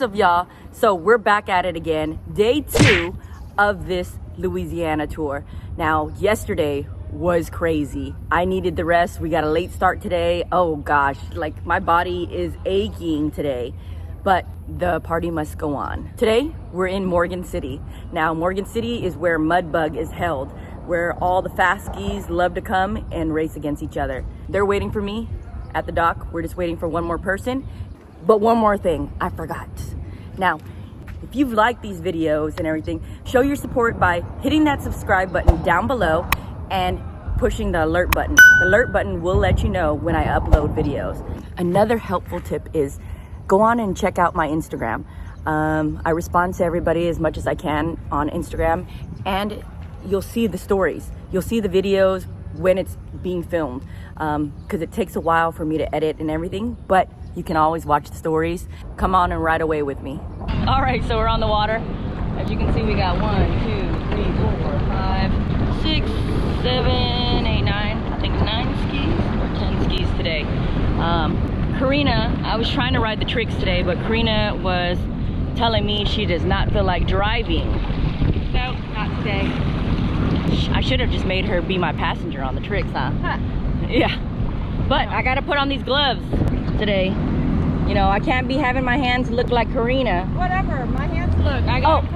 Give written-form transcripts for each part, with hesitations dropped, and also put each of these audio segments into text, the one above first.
up, y'all? So we're back at it again. Day 2 of this Louisiana tour. Now, yesterday was crazy. I needed the rest. We got a late start today. Oh gosh, like my body is aching today, but the party must go on. Today, we're in Morgan City. Now, Morgan City is where Mudbug is held, where all the fast skis love to come and race against each other. They're waiting for me at the dock. We're just waiting for one more person. But one more thing, I forgot. Now, if you've liked these videos and everything, show your support by hitting that subscribe button down below and pushing the alert button. The alert button will let you know when I upload videos. Another helpful tip is go on and check out my Instagram. I respond to everybody as much as I can on Instagram, and you'll see the stories. You'll see the videos when it's being filmed, because it takes a while for me to edit and everything, but you can always watch the stories. Come on and ride away with me. All right, so we're on the water. As you can see, we got 1, 2, 3, 4, 5, 6, 7, 8, 9, I think 9 skis or 10 skis today. Karina, I was trying to ride the Trixx today, but Karina was telling me she does not feel like driving. No, not today. I should have just made her be my passenger on the Trixx, huh? Yeah. But I gotta put on these gloves today. You know, I can't be having my hands look like Karina. Whatever, my hands look. I got them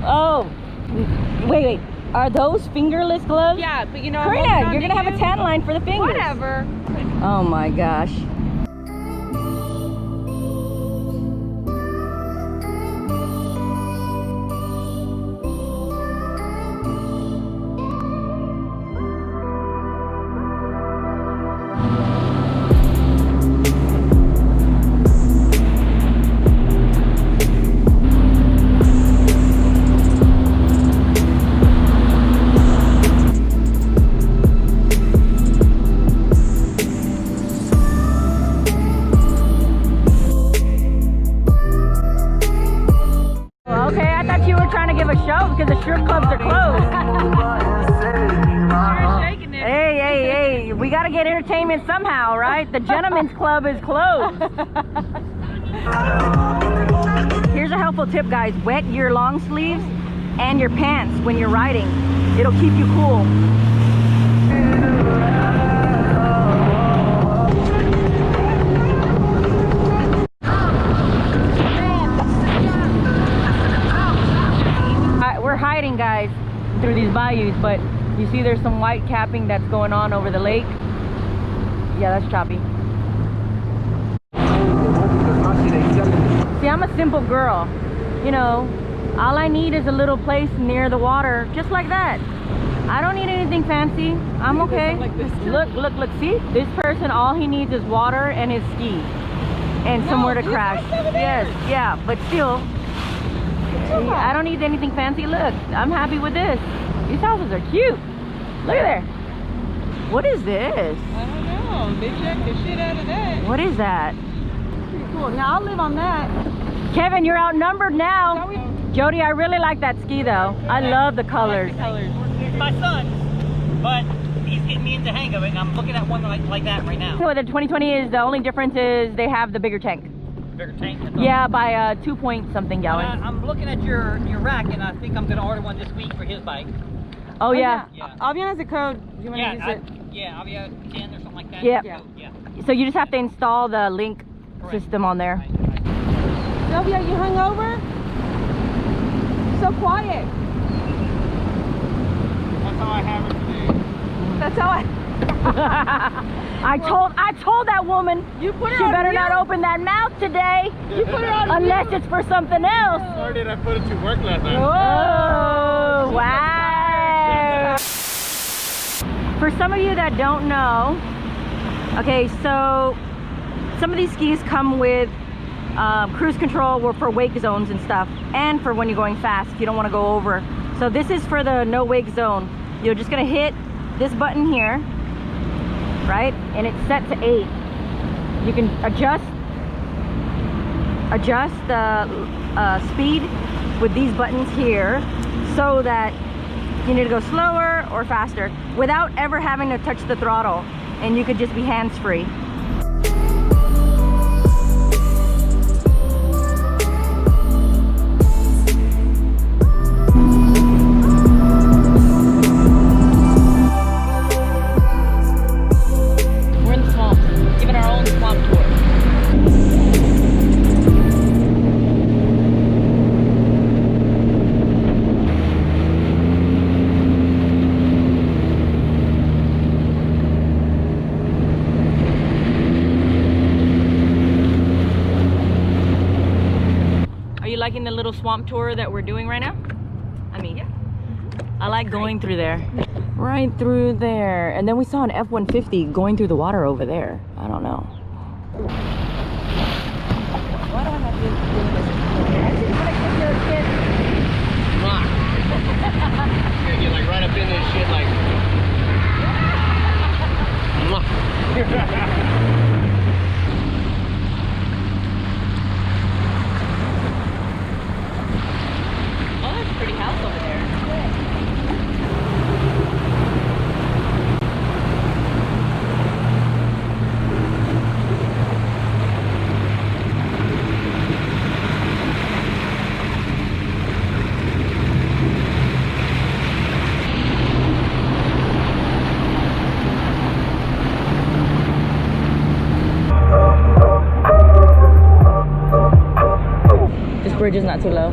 covered. Wait. Are those fingerless gloves? Yeah, but you know, Karina, you're gonna have a tan line for the fingers. Whatever. Oh my gosh. Because the strip clubs are closed. Hey, we gotta get entertainment somehow, right? The gentleman's club is closed. Here's a helpful tip, guys. Wet your long sleeves and your pants when you're riding. It'll keep you cool. We're hiding, guys, through these bayous, but you see there's some white capping that's going on over the lake. Yeah, that's choppy. See, I'm a simple girl. You know, all I need is a little place near the water, just like that. I don't need anything fancy. I'm okay. Look. See, this person, all he needs is water and his ski and somewhere to crash. Yes, yeah, but still, I don't need anything fancy. Look, I'm happy with this. These houses are cute. Look at there. What is this? I don't know. They jacked the shit out of that. What is that? Pretty cool. Now I'll live on that. Kevin, you're outnumbered now. Jody, I really like that ski though. I love the colors. It's my son's, but he's getting me into the hang of it, and I'm looking at one like that right now. So the 2020 is, the only difference is they have the bigger tank. Bigger tank? Yeah, by 2 point something gallons. I'm looking at your rack, and I think I'm going to order one this week for his bike. Oh yeah. Alvean has a code. Do you want to use it? Yeah, Alvean 10 or something like that. Yeah. Yeah. So you just have to install the link system on there. Sylvia, you hung over? So quiet. That's how I have it today. That's how I told that woman you put her she on better mute? not open that mouth today. You put her on unless mute? it's for something else. Or did I put it to work last night? Oh, wow. For some of you that don't know, okay, so some of these skis come with cruise control for wake zones and stuff, and for when you're going fast, you don't want to go over. So this is for the no wake zone. You're just gonna hit this button here, right? And it's set to 8. You can adjust the speed with these buttons here, so that you need to go slower or faster without ever having to touch the throttle, and you could just be hands-free. liking the little swamp tour that we're doing right now? I mean, yeah. I like going through there. Right through there. And then we saw an F-150 going through the water over there. I don't know. Why do I have you doing this? I just want to give you a kid. Yeah, get like right up in this shit like. Oh, that's a pretty house over there. This bridge is not too low.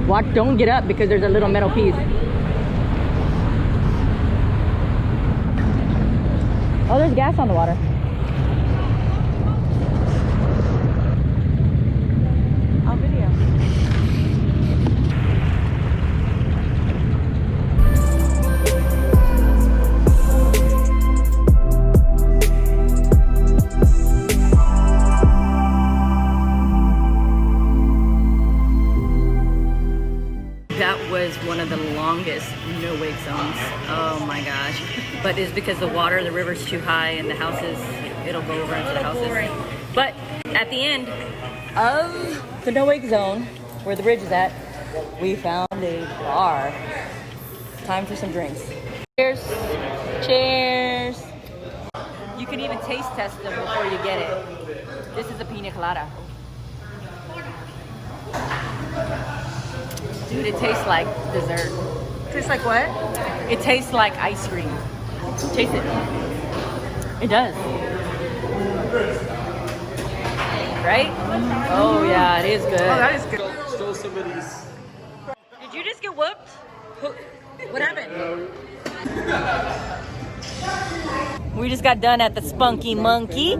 Watch, don't get up because there's a little metal piece. Oh, there's gas on the water. I'll video. That was one of the longest no-wake zones. Oh my gosh. But it's because the water, the river's too high and the houses, it'll go over into the houses. But at the end of the no-wake zone, where the bridge is at, we found a bar. Time for some drinks. Cheers. Cheers. You can even taste test them before you get it. This is a pina colada. Dude, it tastes like dessert. Tastes like what? It tastes like ice cream. Taste it. It does. Right? Oh yeah, it is good. Oh, that is good. Stole some of these. Did you just get whooped? What happened? We just got done at the Spunky Monkey,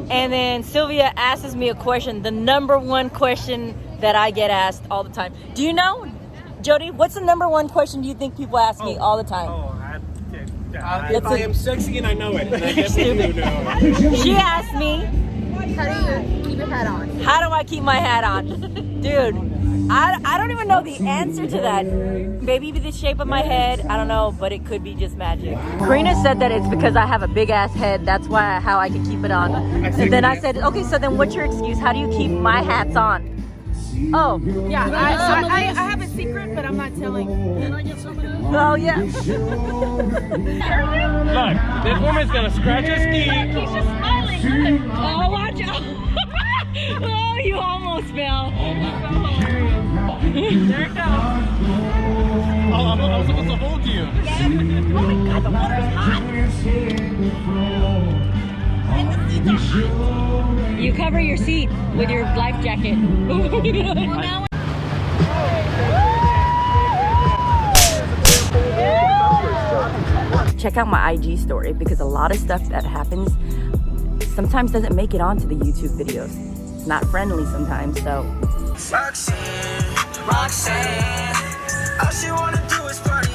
and then Sylvia asks me a question, the number one question that I get asked all the time. Do you know, Jody, what's the number one question do you think people ask me all the time? If I am sexy and I know it, and I definitely do know. She asked me, How do you keep your hat on? how do I keep my hat on? Dude, I don't even know the answer to that. Maybe the shape of my head, I don't know, but it could be just magic. Karina said that it's because I have a big ass head, that's why how I can keep it on. And then I said, okay, so then what's your excuse? How do you keep my hats on? Oh. Yeah, I have a secret, but I'm not telling. Can I get some of this? Oh, yeah. Look, this woman's gonna scratch her ski. He's just smiling. Oh, watch out. Oh, you almost fell. There it goes. Oh, I was supposed to hold you. Oh my God, the water's hot. And the seats are hot. You cover your seat with your life jacket. Check out my IG story because a lot of stuff that happens sometimes doesn't make it onto the YouTube videos. It's not friendly sometimes, so. Roxanne, all she wanna do is party.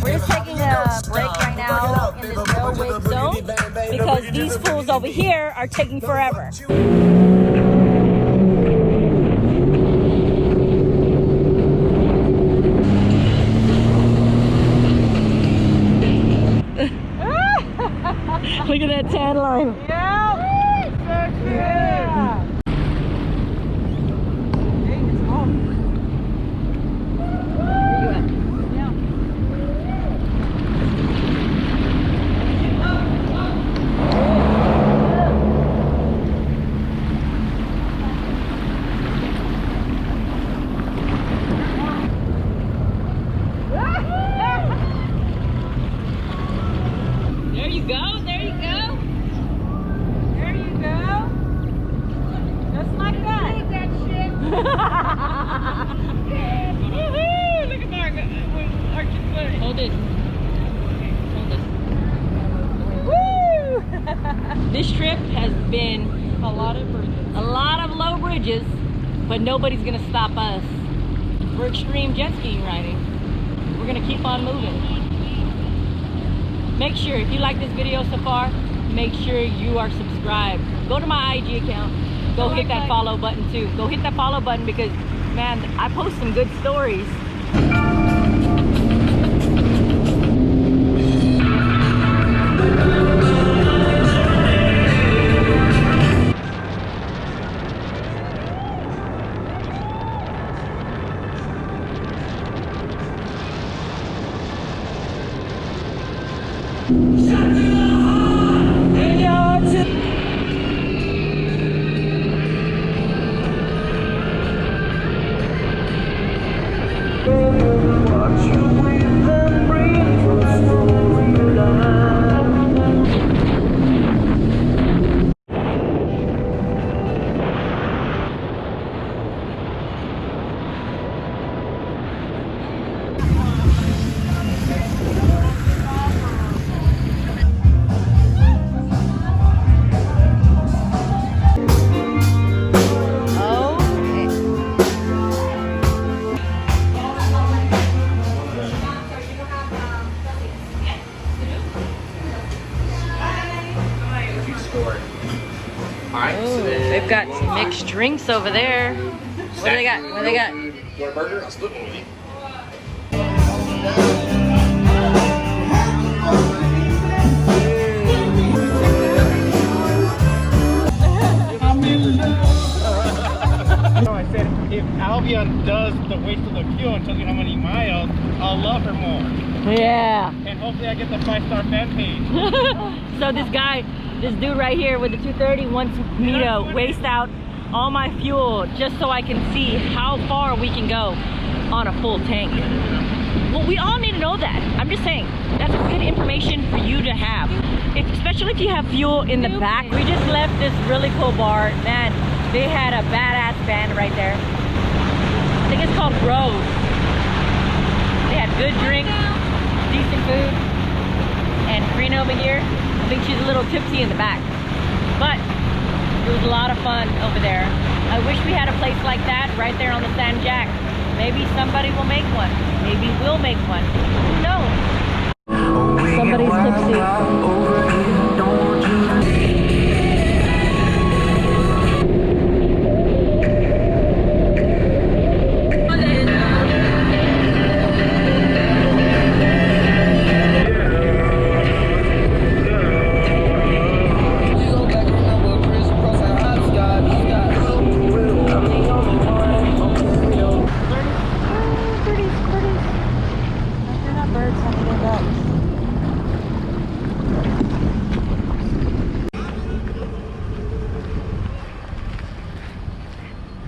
We're just taking a break right now in this no-wake zone because these fools over here are taking forever. Look at that tan line. Yeah. There you go, there you go. There you go. Just like that. Look at that shit. Woohoo! Look at Margaret. Archie's foot. Hold it. Hold it. Woo! This trip has has been a lot of low bridges, but nobody's gonna stop us. We're extreme jet skiing riding. We're gonna keep on moving. Make sure, if you like this video so far, make sure you are subscribed. Go to my IG account. Go hit that follow button too. Go hit that follow button because, man, I post some good stories. They've got some mixed drinks over there. What do they got? What do they got? You want a burger? I'll split one with you. I said if Alvean does the waste of the fuel and tells you how many miles, I'll love her more. Yeah. And hopefully I get the 5-star fan page. So this guy, this dude right here with the 230 wants me to waste out all my fuel just so I can see how far we can go on a full tank. Well, we all need to know that. I'm just saying, that's good information for you to have. Especially if you have fuel in the back. We just left this really cool bar. Man, they had a badass band right there. I think it's called Rose. They had good drinks, decent food, and Karina over here, I think she's a little tipsy in the back. But it was a lot of fun over there. I wish we had a place like that right there on the San Jack. Maybe somebody will make one. Maybe we'll make one. Who knows? Somebody's tipsy.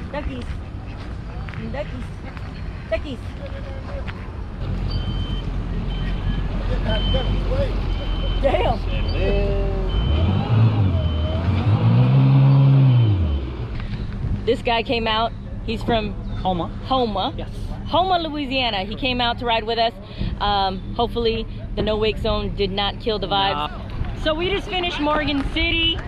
Duckies. Duckies. Duckies. Damn. This guy came out. He's from Houma. Yes. Houma, Louisiana. He came out to ride with us. Hopefully the no wake zone did not kill the vibe. So we just finished Morgan City.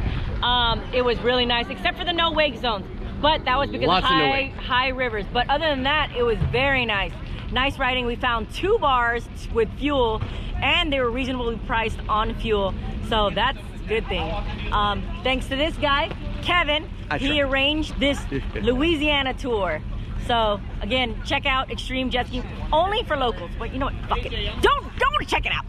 It was really nice, except for the no wake zones. But that was because of high rivers. But other than that, it was very nice. Nice riding. We found 2 bars with fuel, and they were reasonably priced on fuel. So that's a good thing. Thanks to this guy, Kevin, he arranged this Louisiana tour. So again, check out Xtreme Jet Ski, only for locals. But you know what? Fuck it. Don't check it out.